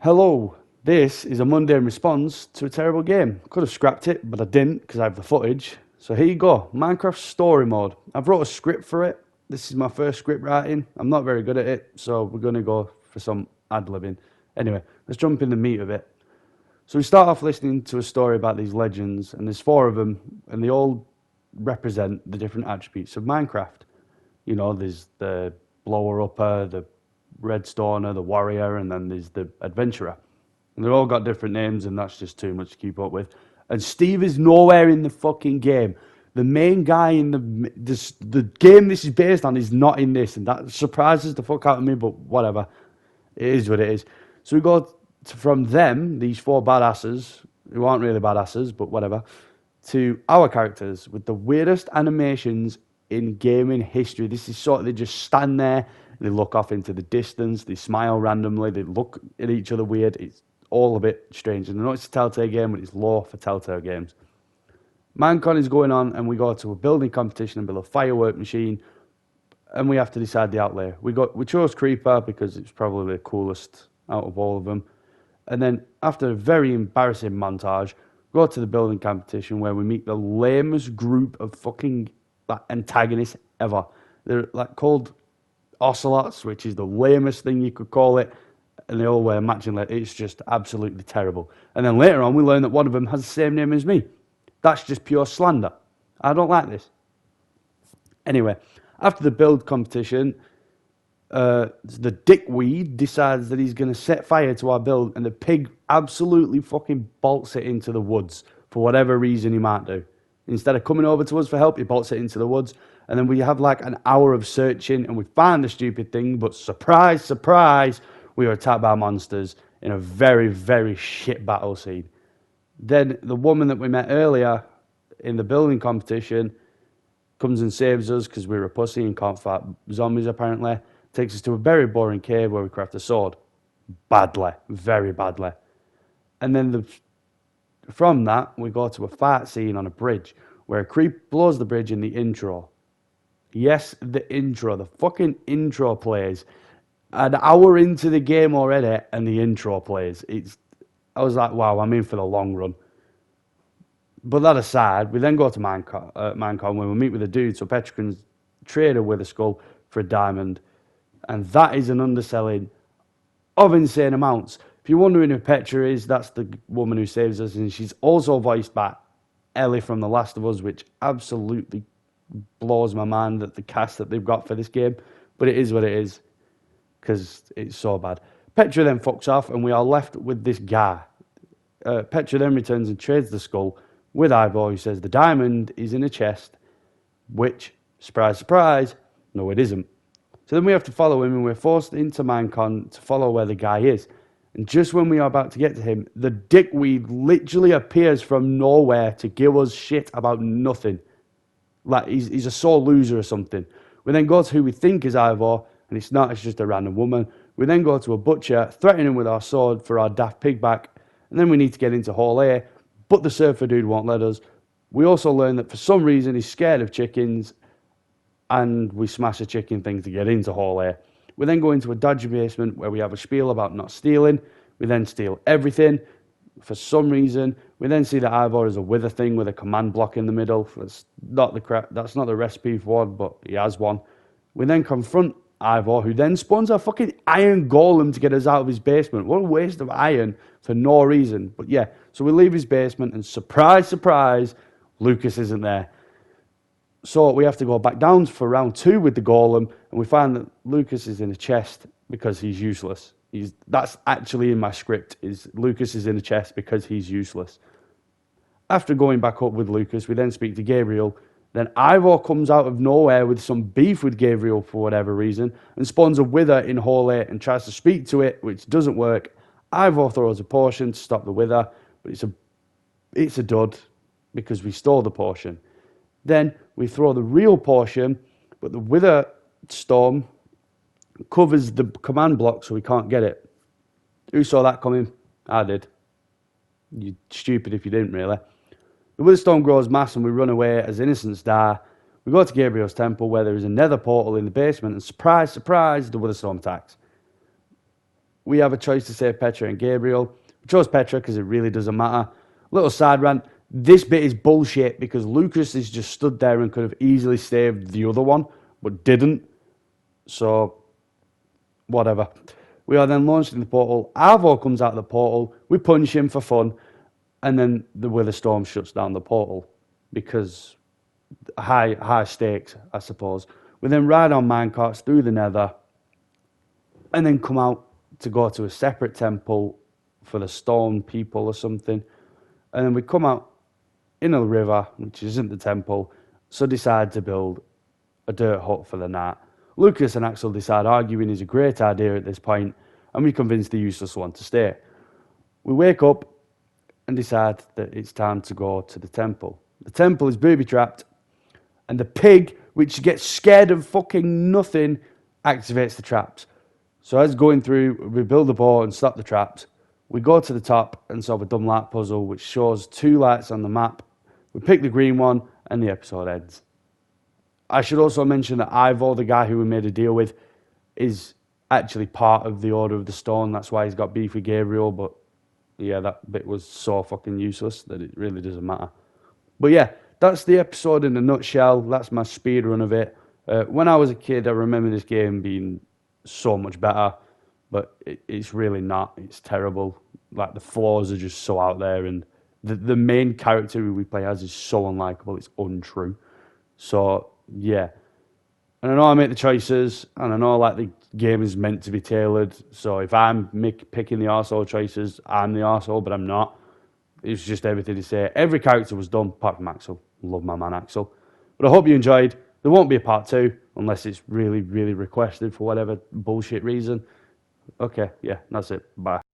Hello, this is a mundane response to a terrible game. Could have scrapped it, but I didn't because I have the footage. So here you go, Minecraft Story Mode. I've wrote a script for it. This is my first script writing. I'm not very good at it, so we're going to go for some ad-libbing. Anyway, let's jump in the meat of it. So we start off listening to a story about these legends, and there's four of them, and they all represent the different attributes of Minecraft. You know, there's the blower-upper, the redstoner, the warrior, and then there's the adventurer. And they've all got different names, and that's just too much to keep up with. And Steve is nowhere in the fucking game. The main guy in the game this is based on is not in this, and that surprises the fuck out of me, but whatever. It is what it is. So we go from them, these four badasses, who aren't really badasses, but whatever, to our characters with the weirdest animations in gaming history. This is sort of, they just stand there, they look off into the distance, they smile randomly, they look at each other weird. It's all a bit strange. And I know it's a Telltale game, but it's lore for Telltale games. Minecon is going on, and we go to a building competition and build a firework machine, and we have to decide the outlay. We chose Creeper because it's probably the coolest out of all of them. And then after a very embarrassing montage, go to the building competition where we meet the lamest group of fucking antagonists ever. They're called Ocelots, which is the lamest thing you could call it, and they all wear matching leather. It's just absolutely terrible. And then later on, we learn that one of them has the same name as me. That's just pure slander. I don't like this. Anyway, after the build competition, the dickweed decides that he's going to set fire to our build, and the pig absolutely fucking bolts it into the woods for whatever reason he might do. Instead of coming over to us for help, he bolts it into the woods, and then we have like an hour of searching, and we find the stupid thing, but surprise, surprise, we are attacked by monsters in a very, very shit battle scene. Then the woman that we met earlier in the building competition comes and saves us because we're a pussy and can't fight zombies apparently. Takes us to a very boring cave where we craft a sword. Badly, very badly. And then from that, we go to a fight scene on a bridge where a creep blows the bridge in the intro. Yes, the intro. The fucking intro plays. An hour into the game already, and the intro plays. I was like, wow, I'm in for the long run. But that aside, we then go to Minecon where we meet with a dude. So Petra can trade a Wither Skull for a diamond. And that is an underselling of insane amounts. If you're wondering who Petra is, that's the woman who saves us. And she's also voiced by Ellie from The Last of Us, which absolutely blows my mind at the cast that they've got for this game. But it is what it is, because it's so bad. Petra then fucks off, and we are left with this guy. Petra then returns and trades the skull with Ivor, who says the diamond is in a chest, which, surprise, surprise, no, it isn't. So then we have to follow him, and we're forced into Minecon to follow where the guy is. And just when we are about to get to him, the dickweed literally appears from nowhere to give us shit about nothing. Like he's a sore loser or something. We then go to who we think is Ivor, and it's not, it's just a random woman. We then go to a butcher, threaten him with our sword for our daft pig back, and then we need to get into Hall A, but the surfer dude won't let us. We also learn that for some reason he's scared of chickens, and we smash a chicken thing to get into Hall A. We then go into a dodgy basement where we have a spiel about not stealing. We then steal everything for some reason. We then see that Ivor is a wither thing with a command block in the middle. That's not the recipe for one, but he has one. We then confront Ivor, who then spawns a fucking iron golem to get us out of his basement. What a waste of iron for no reason. But yeah, so we leave his basement, and surprise, surprise, Lucas isn't there. So we have to go back down for round 2 with the golem, and we find that Lucas is in a chest because he's useless. That's actually in my script, is Lucas is in a chest because he's useless. After going back up with Lucas, we then speak to Gabriel. Then Ivor comes out of nowhere with some beef with Gabriel for whatever reason and spawns a wither in Hall A and tries to speak to it, which doesn't work. Ivor throws a potion to stop the wither, but it's a dud because we stole the potion. Then we throw the real potion, but the wither storm covers the command block so we can't get it. Who saw that coming? I did. You're stupid if you didn't, really. The Witherstorm grows mass and we run away as innocents die. We go to Gabriel's temple where there is a nether portal in the basement, and surprise, surprise, the Witherstorm attacks. we have a choice to save Petra and Gabriel. We chose Petra because it really doesn't matter. Little side rant. This bit is bullshit because Lucas is just stood there and could have easily saved the other one, but didn't. So, whatever. We are then launched in the portal. Arvo comes out of the portal. We punch him for fun. And then the Wither Storm shuts down the portal because high stakes, I suppose. We then ride on minecarts through the Nether and then come out to go to a separate temple for the Storm people or something. And then we come out in a river, which isn't the temple, so decide to build a dirt hut for the night. Lucas and Axel decide arguing is a great idea at this point, and we convince the useless one to stay. We wake up and decide that it's time to go to the temple. The temple is booby-trapped, and the pig, which gets scared of fucking nothing, activates the traps. So as going through, we build the boat and stop the traps. We go to the top and solve a dumb light puzzle, which shows 2 lights on the map. We pick the green one, and the episode ends. I should also mention that Ivor, the guy who we made a deal with, is actually part of the Order of the Stone. That's why he's got beef with Gabriel, but yeah, that bit was so fucking useless that it really doesn't matter. But yeah, that's the episode in a nutshell. That's my speed run of it. When I was a kid, I remember this game being so much better, but it's really not. It's terrible. Like, the flaws are just so out there, and the main character who we play as is so unlikable, it's untrue. So, yeah. And I know I make the choices, and I know, like, the game is meant to be tailored, so if I'm picking the arsehole choices, I'm the arsehole, but I'm not. It's just everything to say. Every character was done, apart from Axel. Love my man, Axel. But I hope you enjoyed. There won't be a part 2, unless it's really, really requested for whatever bullshit reason. Okay, yeah, that's it. Bye.